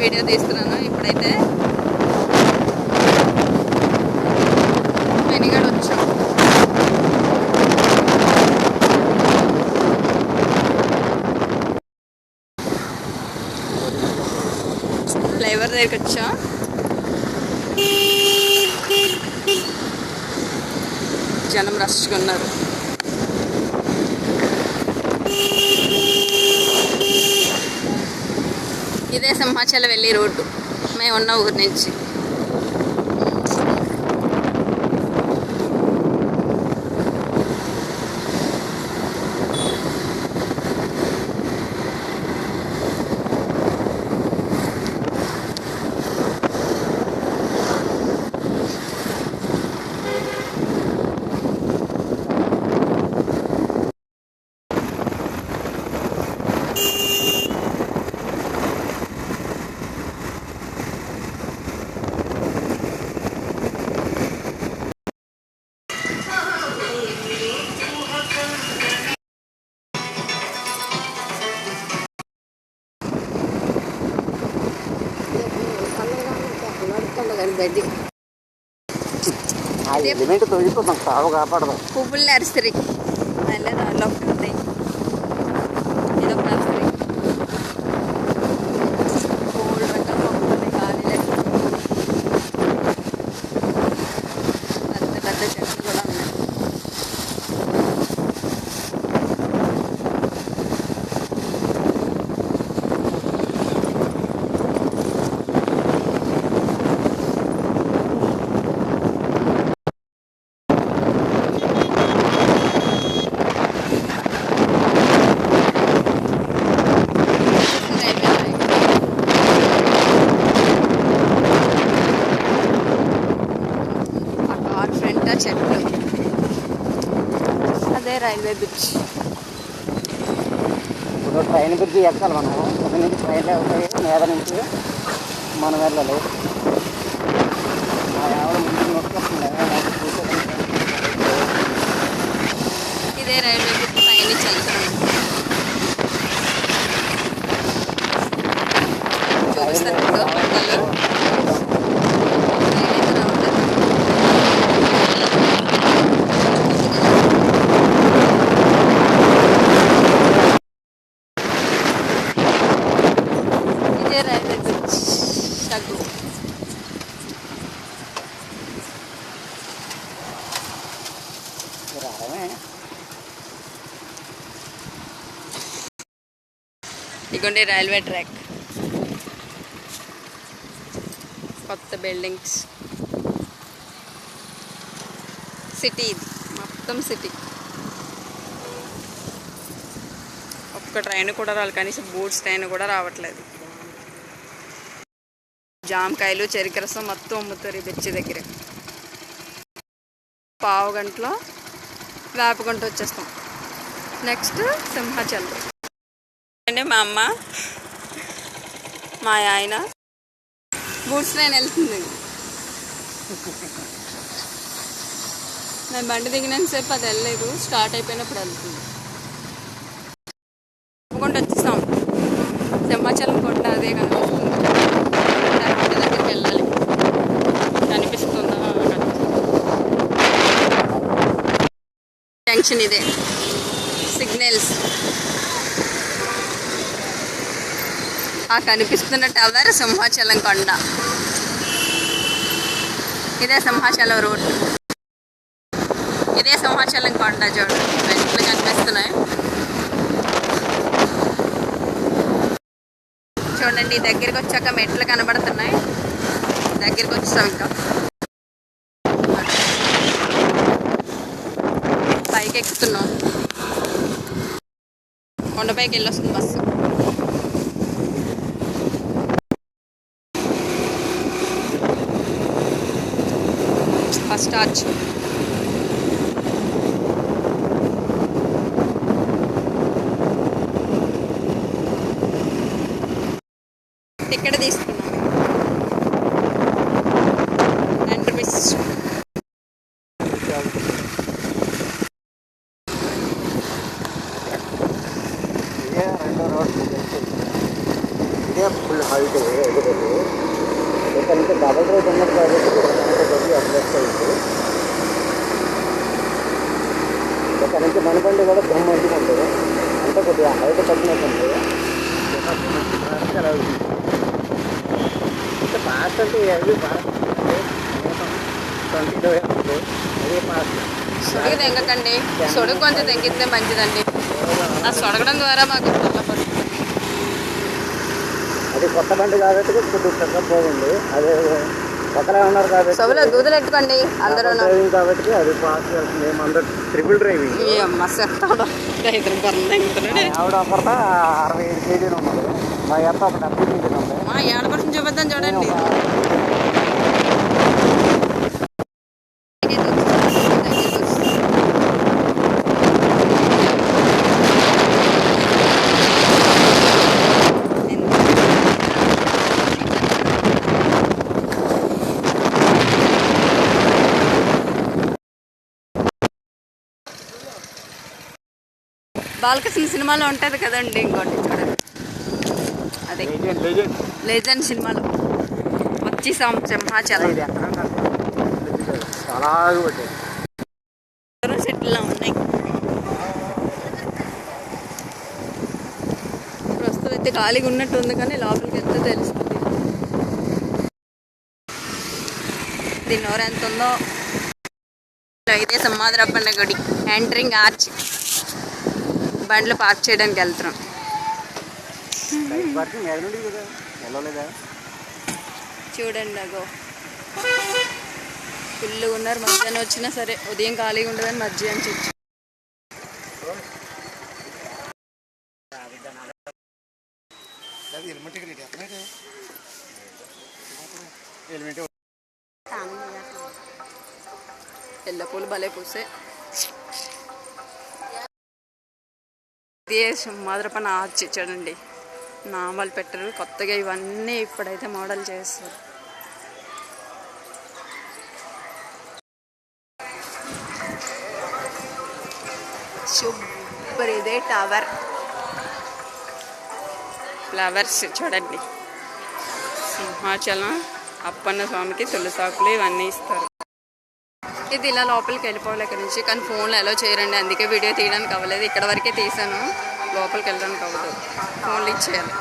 Video తీస్తున్నాను. ఇప్పుడైతే వెనిగడ వచ్చాం. ఫ్లైఓవర్ దగ్గరికి వచ్చాం. జనం రష్గా ఉన్నారు. ఇదే సింహాచలం వెళ్ళే రోడ్డు మేము ఉన్న ఊరి నుంచి. పువ్వులు నర్సరీ మళ్ళీ దానిలో ఒకటి ఉంది. ఇది ఒక నర్సరీ. గోల్డ్ రకం మొక్కలు ఉన్నాయి. ఖాళీలు పెద్ద పెద్ద చెట్లు కూడా ఉన్నాయి. చెట్లు అదే రైల్వే బ్రిడ్జ్. ఇప్పుడు ట్రైన్ బ్రిడ్జ్ ఎక్కాలి మనం. కింద నుంచి ట్రైన్లు అవుతాయి, మీద నుంచి మనం వెళ్ళాలి. ఇదే రైల్వే బ్రిడ్జ్ పైనుంచి వెళ్తున్నాం. చూపిస్తారు పంటలు. రైల్వే బ్రిడ్జ్ తగ్గు. ఇదిగోండి రైల్వే ట్రాక్. కొత్త బిల్డింగ్స్. సిటీ, ఇది మొత్తం సిటీ. ఒక్క ట్రైన్ కూడా రావాలి, కనీసం బూట్స్ ట్రైన్ కూడా రావట్లేదు. జామకాయలు, చెరుకు రసం మొత్తం అమ్ముతారు ఈ బ్రిడ్జి దగ్గర. పావు గంటలో వేపగుంట వచ్చేస్తాం. నెక్స్ట్ సింహాచలం అంటే మా అమ్మ మా ఆయన గూడ్స్ ట్రైన్ వెళ్తుంది. మేము బండి దిగినంతసేపు అది వెళ్ళలేదు, స్టార్ట్ అయిపోయినప్పుడు వెళ్తుంది. కొండ వచ్చేస్తాం. సింహాచలం కొండ అదే కనిపిస్తుంది. కొండ దగ్గరికి వెళ్ళాలి. కనిపిస్తుందా? జంక్షన్ ఇదే. సిగ్నల్స్. ఆ కనిపిస్తున్న టవర్ సింహాచలం కొండ. ఇదే సింహాచలం రోడ్. ఇదే సింహాచలం కొండ. చూడండి మెట్లు కనిపిస్తున్నాయి. చూడండి దగ్గరికి వచ్చాక మెట్లు కనబడుతున్నాయి. దగ్గరికి వచ్చాం. ఇంకా పైకి ఎక్కుతున్నాం. కొండపైకి వెళ్ళొస్తుంది బస్సు. First arch. టికెట్ తీసుకున్నాం. ఎంట్రీ ఇదే ఫుల్ హైట్ ఎదుగుతుంది. ఇక్కడ నుంచి డబల్ రోడ్ ఉన్నది కాబట్టి కొద్దిగా అడ్జస్ట్ అయింది. ఇక్కడ నుంచి మనబండి కూడా మంచిగా ఉంటుంది, అంటే కొద్దిగా హైట్ తగ్గినట్టు ఉంటుంది. అలా ఇంకా ఫాస్ట్ అంటే అవి ఫాస్ట్ 20 కిలోమీటర్లు అది ఫాస్ట్. సుడికి తెంగకండి, సుడుకు కొంచెం తెంగితే మంచిదండి. ఆ సొడగడం ద్వారా మాకు పడుతుంది. అది కొత్త బండి కాబట్టి కొద్దిగా చక్కగా పోయింది. అదే ఒకరే ఉన్నారు కాబట్టి సభలో దూదలు ఎట్టుకోండి అందరూ. డ్రైవింగ్ కాబట్టి అది ఫాస్ట్ వెళ్తుంది. ఏమందరూ ట్రిపుల్ డ్రైవింగ్. ఆవిడ ఒకరితో 65 కేజీలు ఉన్నది, మా ఎంత ఒక 70 కేజీలు ఉంది. మా ఏడ కోసం చూపిద్దాం చూడండి. బాలకృష్ణ సినిమాలో ఉంటుంది కదండి, ఇంకోటి చూడండి. అదే లెజెండ్ సినిమాలో వచ్చి సింహాచలం చాలా సెట్లా ఉన్నాయి. ప్రస్తుతం అయితే ఖాళీగా ఉన్నట్టు ఉంది, కానీ లోపలికి వెళ్తే తెలుస్తుంది దీని ఎవరు ఎంత ఉందో. ఇదే సింహాద్రప్పన్న గుడి ఎంట్రింగ్ ఆర్చ్. బండ్లు పార్క్ చేయడానికి వెళ్తున్నాం. చూడండి అగో ఫుల్గా ఉన్నారు. మధ్యాహ్నం వచ్చినా సరే, ఉదయం ఖాళీగా ఉండదని మధ్యాహ్నం చెప్పి ఎల్ల పూలు భలే పూసే. ఇదే సింహాద్రప్పన్న ఆర్చ్ చూడండి, నామాలు పెట్టరు కొత్తగా. ఇవన్నీ ఇప్పుడైతే మోడల్ చేస్తారు. సూపర్. ఇదే టవర్. ఫ్లవర్స్ చూడండి. సింహాచలం అప్పన్న స్వామికి తులసాకులు ఇవన్నీ ఇస్తారు. ఇది ఇలా లోపలికి వెళ్ళిపోవాలి ఇక్కడ నుంచి, కానీ ఫోన్లో ఎలా చేయరండి, అందుకే వీడియో తీయడానికి అవ్వలేదు. ఇక్కడ వరకే తీసాను, లోపలికి వెళ్ళడానికి అవ్వదు, ఫోన్లు ఇచ్చేయాలి.